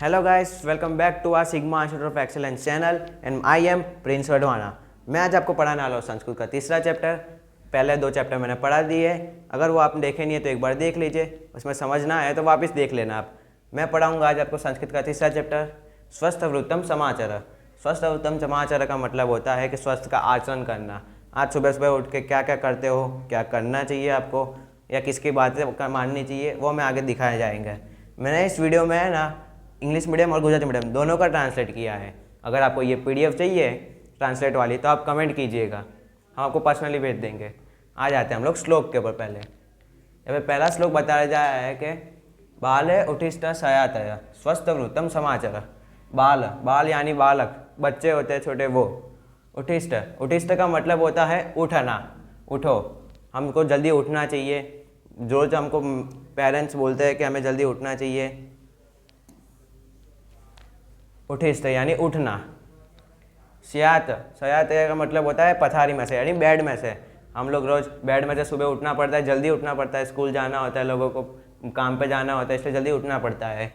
Hello guys, welcome back to our Sigma Institute of Excellence channel and I am Prince Vadwana. मैं आज आपको पढ़ाने वाला हूँ संस्कृत का तीसरा चैप्टर। पहले दो चैप्टर मैंने पढ़ा दिए, अगर वो आपने देखे नहीं है तो एक बार देख लीजिए, उसमें समझना है तो वापस देख लेना आप। मैं पढ़ाऊँगा आज आपको संस्कृत का तीसरा चैप्टर, स्वस्थ वृत्तम समाचार। स्वस्थ वृत्तम समाचार का मतलब होता है कि स्वस्थ का आचरण करना। आज सुबह सुबह उठ के क्या क्या करते हो, क्या करना चाहिए आपको, या किसकी बातें माननी चाहिए, वो मैं आगे दिखाए जाएंगे। मैंने इस वीडियो में ना इंग्लिश मीडियम और गुजराती मीडियम दोनों का ट्रांसलेट किया है। अगर आपको ये पीडीएफ चाहिए ट्रांसलेट वाली तो आप कमेंट कीजिएगा, हम आपको पर्सनली भेज देंगे। आ जाते हैं हम लोग श्लोक के ऊपर। पहले यहाँ पे पहला श्लोक बताया जाया है कि बाल उठिष्ट शयातय स्वस्थ वृत्तम समाचार। बाल बाल यानी बालक, बच्चे होते हैं छोटे वो। उठिष्ट उठिष्ट का मतलब होता है उठना, उठो, हमको जल्दी उठना चाहिए। जो हमको पेरेंट्स बोलते हैं कि हमें जल्दी उठना चाहिए। उठिष्ट यानी उठना। स्यात स्यात का मतलब होता है पथारी में से यानी बेड में से। हम लोग रोज़ बेड में से सुबह उठना पड़ता है, जल्दी उठना पड़ता है, स्कूल जाना होता है, लोगों को काम पे जाना होता है, इसलिए जल्दी उठना पड़ता है।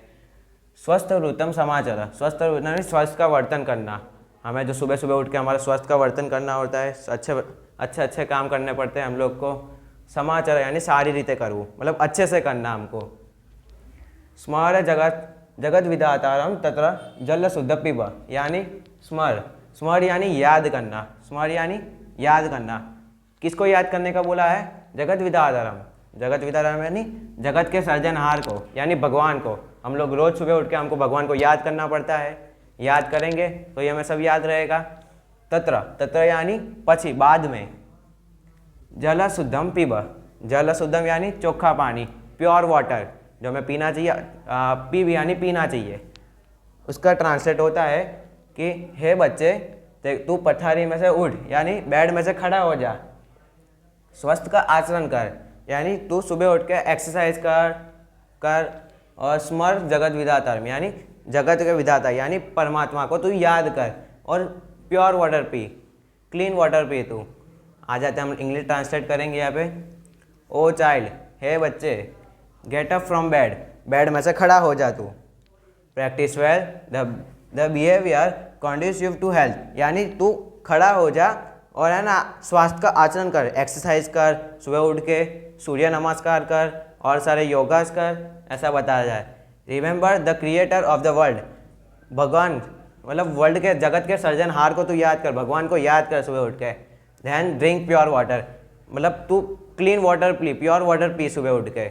स्वस्थ वृत्तम समाचार, स्वस्थ वृत्तम यानी स्वस्थ का वर्तन करना। हमें जो सुबह सुबह उठ के हमारा स्वस्थ का वर्तन करना होता है, अच्छे काम करने पड़ते हैं हम लोग को। समाचार यानी सारी रीते करूँ, मतलब अच्छे से करना हमको। स्मर जगत जगत विधातारम तत्र जल शुद्ध पिब यानी स्मर स्मर यानी याद करना। स्मर यानी याद करना। किसको याद करने का बोला है? जगत विधातारम। जगत विधातारम यानी जगत के सर्जनहार को, यानी भगवान को। हम लोग रोज़ सुबह उठ के हमको भगवान को याद करना पड़ता है। याद करेंगे तो ये हमें सब याद रहेगा। तत्र तत्र यानी पछी, बाद में। जल शुद्धम पिब, जल शुद्धम यानी चोखा पानी, प्योर वाटर जो हमें पीना चाहिए। पीब यानी पीना चाहिए। उसका ट्रांसलेट होता है कि हे बच्चे तू पथारी में से उठ यानी बेड में से खड़ा हो जा। स्वस्थ का आचरण कर यानी तू सुबह उठ के एक्सरसाइज कर और स्मर जगत विधाता यानी जगत के विधाता यानी परमात्मा को तू याद कर, और pure water P, clean water P तू। आ जाते हैं हम इंग्लिश ट्रांसलेट करेंगे यहाँ पे। ओ चाइल्ड, हे बच्चे, get up from bed, bed में से खड़ा हो जा तू। Practice well the behaviour conducive to health यानी तू खड़ा हो जा और है ना स्वास्थ्य का आचरण कर, एक्सरसाइज कर, सुबह उठ के सूर्य नमस्कार कर और सारे योगास कर, ऐसा बताया जाए। Remember the creator of the world, भगवान मतलब वर्ल्ड के जगत के सर्जनहार को तू याद कर, भगवान को याद कर सुबह उठ के। देन ड्रिंक प्योर वाटर, मतलब तू clean water P, pure water P सुबह उठ के।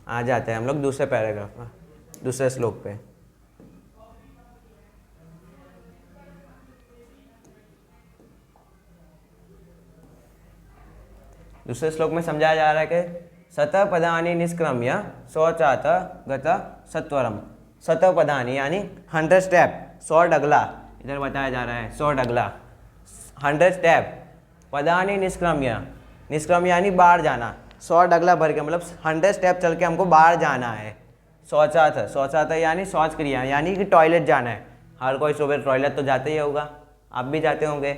आ जाते हैं हम लोग दूसरे पैराग्राफ में, दूसरे श्लोक पे। दूसरे श्लोक में समझाया जा रहा है कि शत पदानि निष्क्रम्य शौचात गत सत्वरम। शत पदानि यानी 100 स्टेप, 100 डगला, इधर बताया जा रहा है 100 डगला, 100 स्टेप। पदानि निष्क्रम्य, निष्क्रम्य यानी बाहर जाना, 100 डगला भर के, मतलब 100 स्टेप चल के हमको बाहर जाना है। शौचात, शौचात यानी शौच क्रिया यानी कि टॉयलेट जाना है। हर कोई सुबह टॉयलेट तो जाते ही होगा, आप भी जाते होंगे।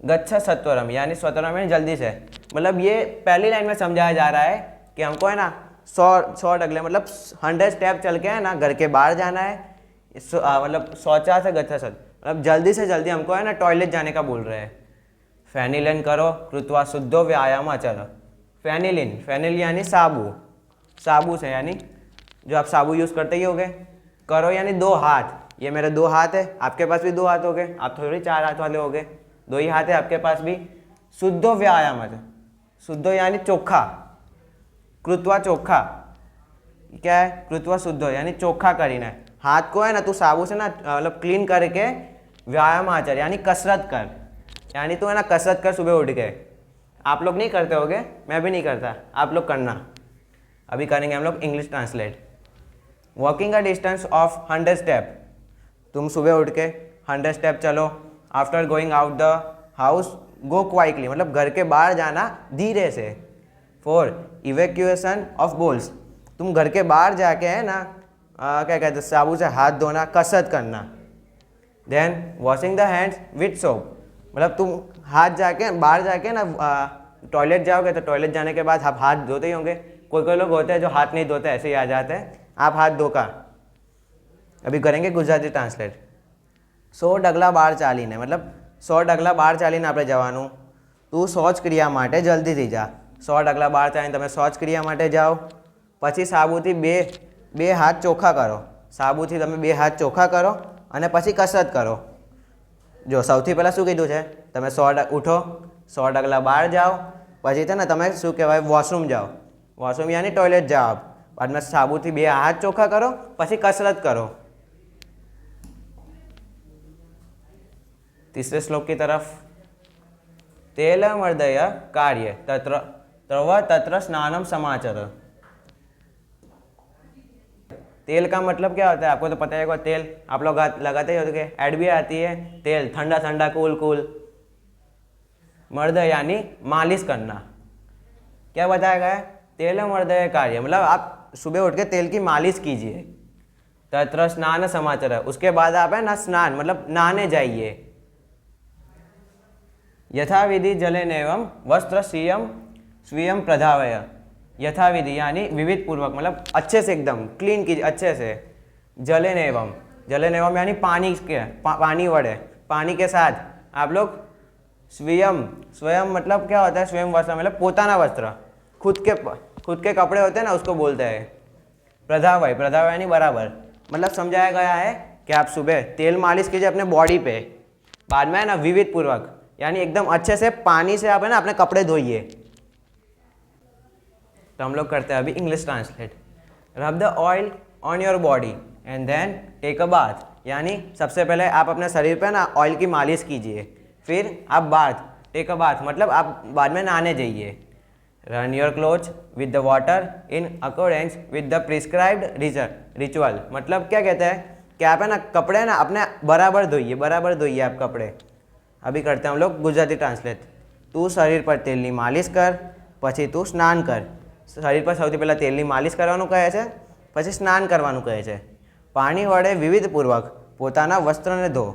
गच्छ सत्वरम यानी स्वतरम यानी जल्दी से, मतलब ये पहली लाइन में समझाया जा रहा है कि हमको है ना 100 डगले मतलब 100 स्टेप चल के है ना घर के बाहर जाना है। मतलब शौचा से गच्छ सत, मतलब जल्दी से जल्दी हमको है ना टॉयलेट जाने का बोल रहे हैं। फेनिलन करो कृत्वा शुद्धो व्यायाम आचर। फेनिलिन, फेनिल यानी साबु, साबु से यानी जो आप साबु यूज़ करते ही होगे। करो यानी 2 हाथ, ये मेरे 2 हाथ है, आपके पास भी 2 हाथ हो गए, आप थोड़ी 4 हाथ वाले हो गए, 2 ही हाथ है आपके पास भी। शुद्धो व्यायाम, शुद्धो यानी चोखा, कृत्वा चोखा, क्या है? कृत्वा शुद्धो यानी चोखा करीना है। हाथ को है ना तू साबु से ना मतलब क्लीन करके व्यायाम आचर यानी कसरत कर, यानी तू है ना कसरत कर सुबह उठ के। आप लोग नहीं करते होगे, मैं भी नहीं करता, आप लोग करना। अभी करेंगे हम लोग English translate. Walking a distance of 100 step, तुम सुबह उठ के 100 स्टेप चलो। After going out the house go Quickly, मतलब घर के बाहर जाना धीरे से। फॉर इवैक्यूएशन ऑफ बोल्स, तुम घर के बाहर जाके है ना क्या कहते हैं साबु से हाथ धोना, कसरत करना। Then washing the hands with soap, मतलब तुम हाथ जाके बाहर जाके ना टॉयलेट जाओगे तो टॉयलेट जाने के बाद आप हाथ धोते ही होंगे। कोई कोई लोग होते हैं जो हाथ नहीं धोते, ऐसे ही आ जाते हैं, आप हाथ धो का। अभी करेंगे गुजराती ट्रांसलेट। 100 ડગલા બહાર ચાલીને, मतलब 100 ડગલા બહાર ચાલીને આપણે જવાનું। તું શૌચ ક્રિયા માટે જલ્દીથી જા। 100 ડગલા બહાર ચાલીને તમે શૌચ ક્રિયા માટે જાઓ। પછી સાબુથી બે હાથ ચોખ્ખા કરો। સાબુથી તમે 2 હાથ ચોખ્ખા કરો અને પછી કસરત કરો। જો સૌથી પહેલાં શું કીધું છે, તમે ઉઠો, 100 ડગલા બહાર જાઓ, પછી છે ને તમે શું કહેવાય વોશરૂમ જાઓ। वॉशरूम यानी टॉयलेट जाओ आप। बाद में साबुथी 2 हाथ चोखा करो, પછી कसरत करो। तीसरे श्लोक की तरफ। तेलमर्दय कार्य तत्र स्नानम समाचर। तेल का मतलब क्या होता है आपको तो पता है। तेल आप लोग लगाते ही होते, एड भी आती है तेल ठंडा ठंडा कूल कूल। मर्दय यानी मालिश करना। क्या बताया गया है, तेल मर्दय कार्य, मतलब आप सुबह उठ के तेल की मालिश कीजिए। तत्र स्नान समाचार, उसके बाद आप है ना स्नान मतलब नहाने जाइए। यथाविधि जलेन एवं वस्त्र स्वीयम प्रधावय। यथाविधि यानी विविध पूर्वक, मतलब अच्छे से एकदम क्लीन कीजिए अच्छे से। जलेन एवं यानी पानी वड़े, पानी के साथ आप लोग स्वयं मतलब क्या होता है, स्वयं वस्त्र मतलब पोताना वस्त्र, खुद के कपड़े होते हैं ना उसको बोलते हैं। प्रधावय यानी बराबर, मतलब समझाया गया है कि आप सुबह तेल मालिश कीजिए अपने बॉडी पे। बाद में है ना विविध पूर्वक यानी एकदम अच्छे से पानी से आप है ना अपने कपड़े धोइए। तो हम लोग करते हैं अभी English translate. Rub the oil on your body and then take a bath, यानी सबसे पहले आप अपने शरीर पे ना ऑयल की मालिश कीजिए, फिर आप टेक अ बाथ मतलब आप बाद में नहाने जाइए। Run your clothes with the water in accordance with the prescribed ritual, मतलब क्या कहते हैं कि आप है ना कपड़े ना अपने बराबर धोइए आप कपड़े। अभी करते हैं हम लोग गुजराती ट्रांसलेट। तू शरीर पर तेलनी मालिश कर, પછી તું સ્નાન કર। શરીર પર સૌથી પહેલાં તેલની માલિશ કરવાનું કહે છે, પછી સ્નાન કરવાનું કહે છે। પાણી વડે વિવિધપૂર્વક પોતાના વસ્ત્રને ધો,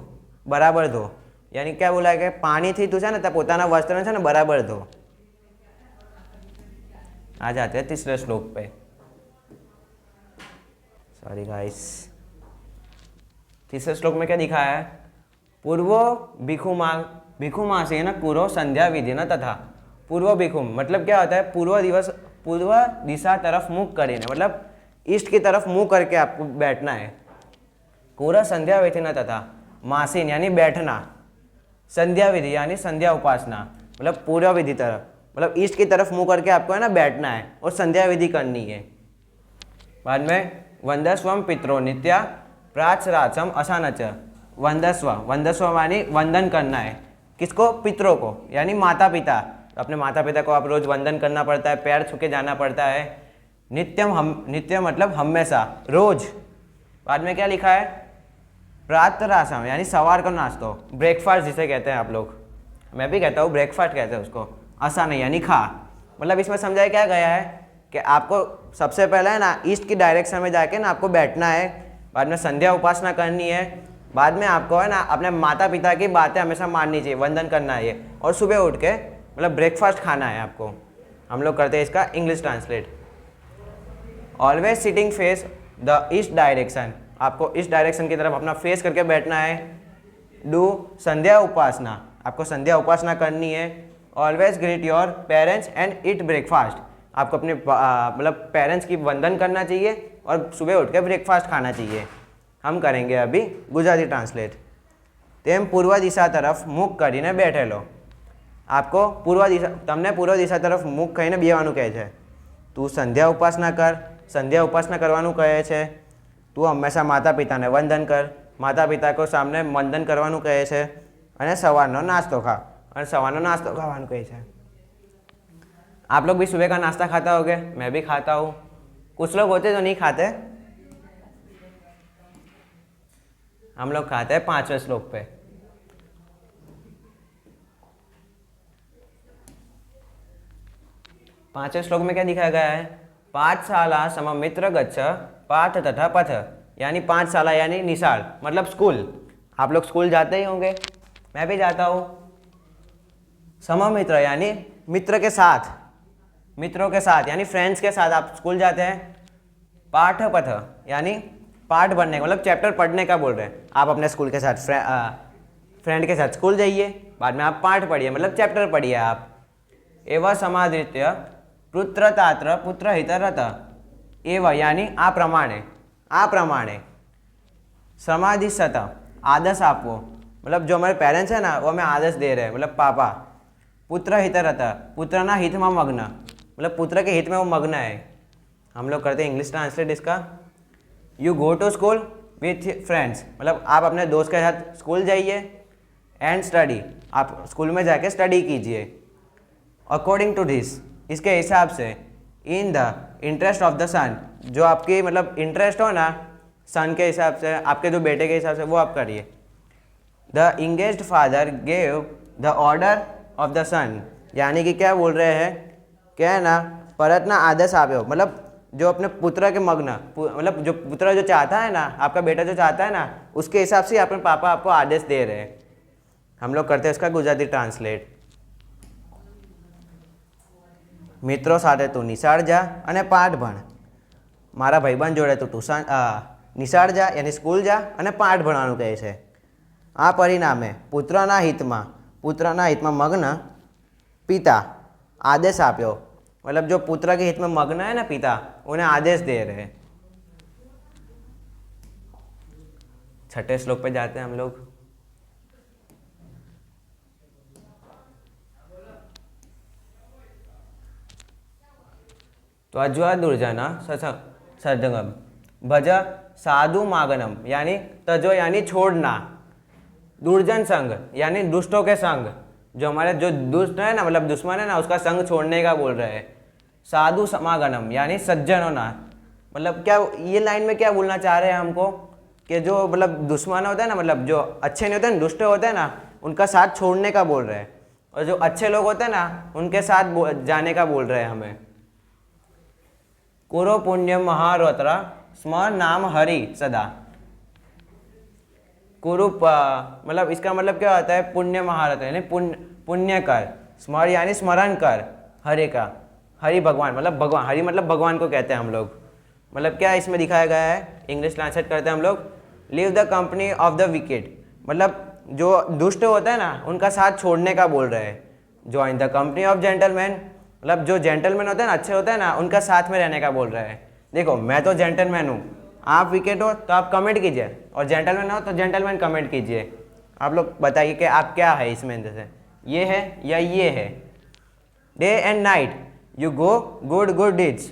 બરાબર ધો, यानी क्या बोला है कि पानीથી તું છે ને તે પોતાના વસ્ત્રને છે ને બરાબર ધો। आ जाते हैं तीसरे श्लोक पे। सॉरी गाइस, तीसरे श्लोक में क्या दिखाया है, पूर्व भिखुमासी है ना पूर्व संध्या विधि न तथा। पूर्व भिखुम मतलब क्या होता है, पूर्व दिशा तरफ मुख करीने, मतलब ईस्ट की तरफ मुंह करके आपको बैठना है। पूर्व संध्या विधि न तथा मासीन यानी बैठना। संध्या विधि यानी संध्या उपासना, मतलब पूर्व विधि तरफ मतलब ईस्ट की तरफ मुंह करके आपको है ना बैठना है और संध्या विधि करनी है। बाद में वंदस्वम पितरो नित्या प्राचराचम असानच। वंदस्व मानी वंदन करना है, किसको, पितरों को यानी माता पिता। तो अपने माता पिता को आप रोज वंदन करना पड़ता है, पैर छू के जाना पड़ता है। नित्य मतलब हमेशा, रोज। बाद में क्या लिखा है, प्रातरासम यानी सवार का नाश्तो, ब्रेकफास्ट जिसे कहते हैं आप लोग, मैं भी कहता हूँ ब्रेकफास्ट कहते हैं उसको। आसान यानी खा, मतलब इसमें समझाया क्या गया है कि आपको सबसे पहले है ना ईस्ट की डायरेक्शन में जाके ना आपको बैठना है। बाद में संध्या उपासना करनी है। बाद में आपको है ना अपने माता पिता की बातें हमेशा माननी चाहिए, वंदन करना है और सुबह उठ के मतलब ब्रेकफास्ट खाना है आपको। हम लोग करते हैं इसका English translate. Always sitting face the east direction, आपको ईस्ट डायरेक्शन की तरफ अपना फेस करके बैठना है। डू संध्या उपासना, आपको संध्या उपासना करनी है। Always greet your parents and eat breakfast, आपको अपने मतलब पेरेंट्स की वंदन करना चाहिए और सुबह उठ के ब्रेकफास्ट खाना चाहिए। हम करेंगे अभी गुजराती ट्रांसलेट। तेम पूर्व दिशा तरफ मुख करीने बैठेलो, आपको તમને પૂર્વ દિશા તરફ મુખ કરીને બેસવાનું કહે છે। તું સંધ્યા ઉપાસના કર, સંધ્યા ઉપાસના કરવાનું કહે છે। તું હંમેશા માતા પિતાને વંદન કર, માતા પિતા को સામને વંદન કરવાનું કહે છે। અને સવારનો નાસ્તો ખા, और सवारનો नाश्ता खावानु कहे छे। आप लोग भी सुबह का नाश्ता खाता होगे, मैं भी खाता हूँ। कुछ लोग होते जो नहीं खाते। हम लोग खाते हैं 5वें श्लोक पे। पांचवें श्लोक में क्या दिखाया गया है, पाठशाला सममित्र गच्छ पाठ तथा पथ, यानी पाठशाला यानी निशाल मतलब स्कूल। आप लोग स्कूल जाते ही होंगे, मैं भी जाता हूँ। सममित्र यानी मित्र के साथ, मित्रों के साथ यानी फ्रेंड्स के साथ आप स्कूल जाते हैं। पाठपथ यानी पाठ पढ़ने का मतलब चैप्टर पढ़ने का बोल रहे हैं। आप अपने स्कूल के साथ फ्रेंड के साथ स्कूल जाइए, बाद में आप पाठ पढ़िए मतलब चैप्टर पढ़िए आप। एवं समाधृत्य पुत्रतात्र पुत्र हितरत एवं यानी आ प्रमाणे समाधिसत आदेश आपो मतलब जो हमारे पेरेंट्स हैं ना वो हमें आदेश दे रहे हैं मतलब पापा। पुत्र हितरत पुत्रना हित में मग्न मतलब पुत्र के हित में वो मग्न है। हम लोग करते हैं इंग्लिश ट्रांसलेट इसका। You go to school with friends मतलब आप अपने दोस्त के साथ स्कूल जाइए। एंड स्टडी आप स्कूल में जाके स्टडी कीजिए। अकॉर्डिंग टू दिस इसके हिसाब से। In the interest of the sun जो आपकी मतलब इंटरेस्ट हो ना सन के हिसाब से, आपके जो बेटे के हिसाब से वो आप करिए। The engaged father gave the order of the son यानी कि क्या बोल रहे हैं, क्या है ना परत ना आदेश आव्यो मतलब जो अपने पुत्र के मग्न मतलब जो पुत्र जो चाहता है ना, आपका बेटा जो चाहता है ना उसके हिसाब से अपने पापा आपको आदेश दे रहे हैं। हम लोग करते हैं इसका गुजराती ट्रांसलेट। મિત્રો સાથે તું નિશાળ જા અને પાઠ ભણ। મારા ભાઈબંધ જોડે તું ટ્યુશન નિશાળ જા યાની સ્કૂલ જા અને પાઠ ભણવાનું કહે છે। આ પરિણામે પુત્રના હિતમાં મગ્ન પિતા આદેશ આપ્યો मतलब जो पुत्र के हित में मग्न है ना पिता उन्हें आदेश दे रहे हैं। छठे श्लोक पे जाते हैं हम लोग। तो अज्वा दुर्जना सजंगम भज साधु मागनम यानी तजो यानी छोड़ना। दुर्जन संग यानी दुष्टों के संग, जो हमारे जो दुष्ट है ना मतलब दुश्मन है ना उसका संग छोड़ने का बोल रहे हैं। साधु समागनम यानी सज्जन होना मतलब क्या ये लाइन में क्या बोलना चाह रहे हैं हमको कि जो मतलब दुश्मन होता है ना मतलब जो अच्छे नहीं होते ना दुष्ट होते हैं ना उनका साथ छोड़ने का बोल रहे हैं, और जो अच्छे लोग होते हैं ना उनके साथ जाने का बोल रहे हैं हमें। कुरो पुण्य महारोत्र स्म नाम हरि सदा। कुरु मतलब इसका मतलब क्या होता है, पुण्य महारथ यानी पुण्य कर, स्मर यानी स्मरण कर हरि का। हरि भगवान मतलब भगवान, हरि मतलब भगवान को कहते हैं हम लोग। मतलब क्या इसमें दिखाया गया है, इंग्लिश ट्रांसलेट करते हैं हम लोग। Live the company of the wicked मतलब जो दुष्ट होता है ना उनका साथ छोड़ने का बोल रहे हैं। Join the company of gentleman मतलब जो जेंटलमैन होते हैं ना अच्छे होते हैं ना उनका साथ में रहने का बोल रहे हैं। देखो मैं तो जेंटलमैन हूँ, आप विकेट हो तो आप कमेंट कीजिए, और जेंटलमैन हो तो जेंटलमैन कमेंट कीजिए। आप लोग बताइए कि आप क्या है इसमें, जैसे ये है या ये है। Day and night you go good good deeds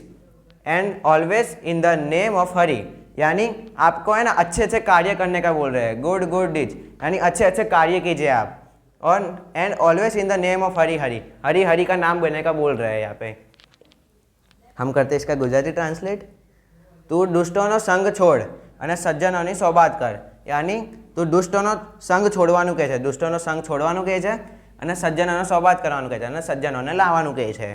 and always in the name of Hari यानी आपको है ना अच्छे अच्छे कार्य करने का बोल रहे हैं। गुड गुड डीड्स यानी अच्छे अच्छे कार्य कीजिए आप, और and always in the name of Hari Hari Hari Hari का नाम लेने का बोल रहे हैं यहाँ पे। हम करते हैं इसका गुजराती ट्रांसलेट। તું દુષ્ટોનો સંગ છોડ અને સજ્જનોની સોબત કર यानी તું દુષ્ટોનો સંગ છોડવાનું કહે છે, દુષ્ટોનો સંગ છોડવાનું કહે છે અને સજ્જનોનો સોબત કરવાનું કહે છે અને સજ્જનોને લાવવાનું કહે છે।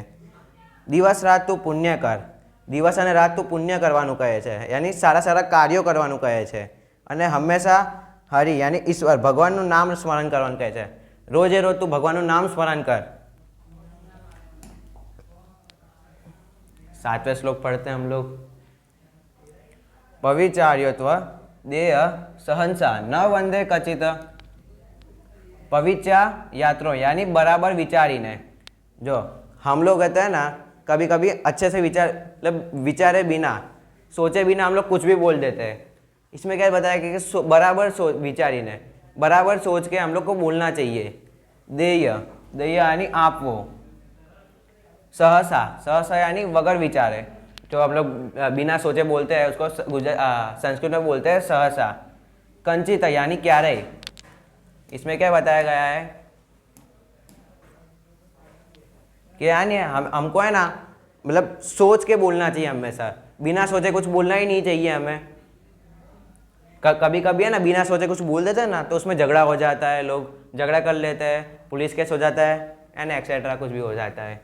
દિવસ રાત તું પુણ્ય કર, દિવસ અને રાત તું પુણ્ય કરવાનું કહે છે यानी સારા સારા કાર્યો કરવાનું કહે છે, અને હંમેશા હરિ यानी ઈશ્વર ભગવાનનું નામ સ્મરણ કરવાનું કહે છે। રોજે રોજ તું ભગવાનનું નામ સ્મરણ કર। 7वें श्लोक पढ़ते हैं हम लोग। पविचार्यत्व देह सहनसा न वंदे कचित। पविचा यात्रो यानी बराबर विचारी ने। जो हम लोग कहते हैं ना कभी कभी अच्छे से विचार मतलब विचारे बिना सोचे बिना हम लोग कुछ भी बोल देते हैं। इसमें क्या बताया कि बराबर विचारी ने बराबर सोच के हम लोग को बोलना चाहिए। देय देय यानी आप वो। सहसा सहसा यानी वगर विचारे, जो हम लोग बिना सोचे बोलते हैं उसको संस्कृत में बोलते हैं सहसा। कंचित यानी क्यारे। इसमें क्या बताया गया है कि यानी हमको है ना मतलब सोच के बोलना चाहिए हमेशा, बिना सोचे कुछ बोलना ही नहीं चाहिए हमें। कभी कभी है ना बिना सोचे कुछ बोल देते हैं ना तो उसमें झगड़ा हो जाता है, लोग झगड़ा कर लेते हैं, पुलिस केस हो जाता है एंड एक्सेट्रा कुछ भी हो जाता है।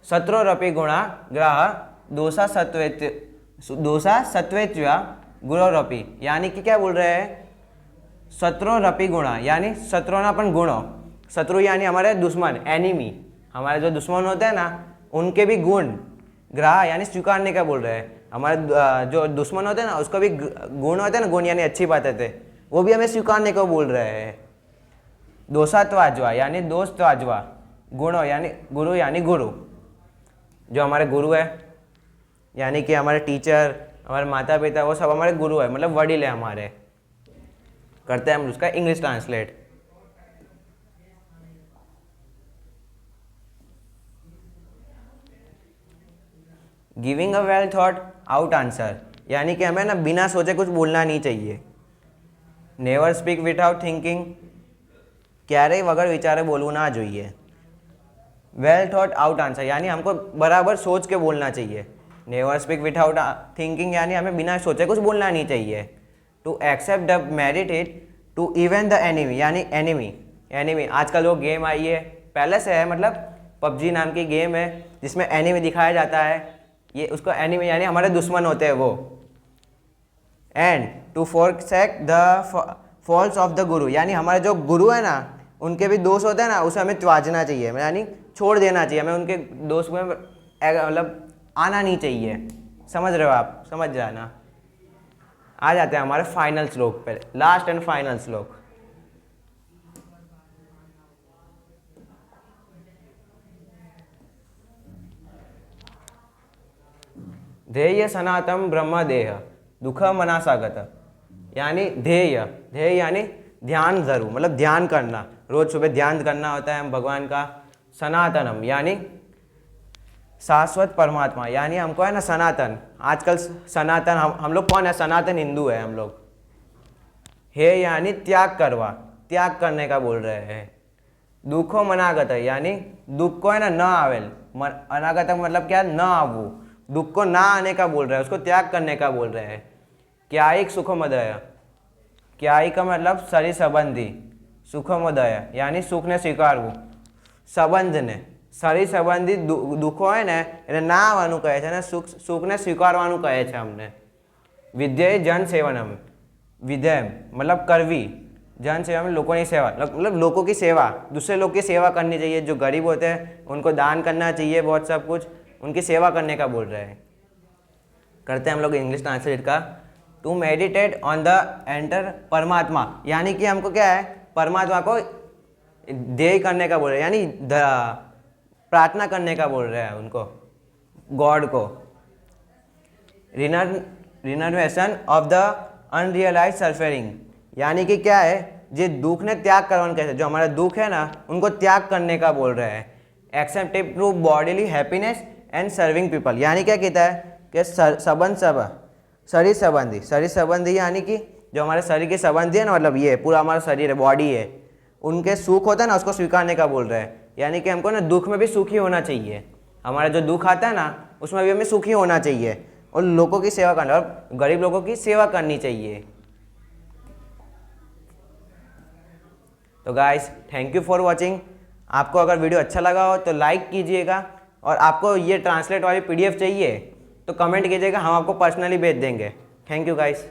शत्रुरपि गुणा ग्राह दोषा सत्वेत्या गुणोरपि यानी कि क्या बोल रहे हैं, शत्रुरपि गुणा यानी शत्रुना पण गुणों। शत्रु यानी हमारे दुश्मन एनिमी, हमारे जो दुश्मन होते हैं ना उनके भी गुण ग्राह यानी स्वीकारने का बोल रहे हैं। हमारे जो दुश्मन होते हैं ना उसको भी गुण होते हैं ना, गुण यानी अच्छी बातें थे, वो भी हमें स्वीकारने को बोल रहे हैं। दोषात्वाज्वा यानी दोस्तवाज्वा, गुणो यानी गुरु यानी गुरु, जो हमारे गुरु है यानी कि हमारे टीचर, हमारे माता पिता, वो सब हमारे गुरु है, मतलब वडील है हमारे। करते हैं हम उसका English translate. Giving a well thought out answer यानी कि हमें ना बिना सोचे कुछ बोलना नहीं चाहिए। नेवर स्पीक विदाउट थिंकिंग, क्यारेय वगर विचारे बोलવું ना જોઈએ। वेल थॉट आउट आंसर यानी हमको बराबर सोच के बोलना चाहिए। नेवर स्पीक विदाउट थिंकिंग यानी हमें बिना सोचे कुछ बोलना नहीं चाहिए। To accept the merit to even the enemy यानी एनिमी आजकल वो गेम आई है, पहले से है, मतलब पबजी नाम की गेम है जिसमें एनिमी दिखाया जाता है, ये उसको एनिमी यानी हमारे दुश्मन होते हैं वो। And to forsake the false of the guru यानी हमारे जो गुरु है ना उनके भी दोष होते हैं ना, उसे हमें त्याजना चाहिए, यानी छोड़ देना चाहिए, हमें उनके दोष में मतलब आना नहीं चाहिए। समझ रहे हो आप, समझ जाना। आ जाते हैं हमारे फाइनल श्लोक पे, लास्ट एंड फाइनल श्लोक। ध्येय सनातन ब्रह्म देह दुख मनासागत यानी ध्येय यानी ध्यान जरूर, मतलब ध्यान करना, रोज सुबह ध्यान करना होता है हम भगवान का। सनातनम यानी शाश्वत परमात्मा यानी हमको है ना सनातन, आजकल सनातन हम लोग कौन है, सनातन हिंदू है हम लोग। हे यानी त्याग करवा, त्याग करने का बोल रहे हैं। दुखो मनागत यानी दुख को है ना न आवेल, अनागत मतलब क्या, न आवू, दुख को ना आने का बोल रहे हैं, उसको त्याग करने का बोल रहे हैं। क्यायिक सुखमोदय, क्यायी का मतलब शरीर संबंधी, सुखमोदय यानी सुख ने स्वीकारવું, संबंध ने શરીર સંબંધી દુઃખો હોય ને એને ના આવવાનું કહે છે અને સુખને સ્વીકારવાનું કહે છે અમને। વિધેય જન સેવનમ, વિધેય मतलब करवी, जन सेवा में लोगों की सेवा, मतलब लोगों की सेवा, दूसरे लोग की सेवा करनी चाहिए, जो गरीब होते हैं उनको दान करना चाहिए, बहुत सब कुछ उनकी सेवा करने का बोल रहे हैं। करते हैं हम लोग इंग्लिश ट्रांसलेट का। To meditate on the enter परमात्मा यानी कि हमको क्या है, परमात्मा को ध्येय करने का बोल रहे हैं, यानी प्रार्थना करने का बोल रहे हैं उनको, गॉड को। Renovation of the unrealise suffering यानी कि क्या है, जो दुख ने त्याग करवाना कहते हैं, जो हमारा दुख है ना उनको त्याग करने का बोल रहे हैं। Accept to bodily happiness and serving people यानी क्या कहता है कि शरीर संबंधी यानी कि जो हमारे शरीर के संबंधी है ना, मतलब ये पूरा हमारा शरीर है, बॉडी है, उनके सुख होता है ना उसको स्वीकारने का बोल रहे हैं। यानी कि हमको ना दुख में भी सुखी होना चाहिए, हमारा जो दुख आता है ना उसमें भी हमें सुखी होना चाहिए और लोगों की सेवा करना, और गरीब लोगों की सेवा करनी चाहिए। तो guys thank you for watching. आपको अगर वीडियो अच्छा लगा हो तो लाइक कीजिएगा, और आपको ये ट्रांसलेट वाली PDF चाहिए तो कमेंट कीजिएगा, हम आपको पर्सनली भेज देंगे। Thank you guys.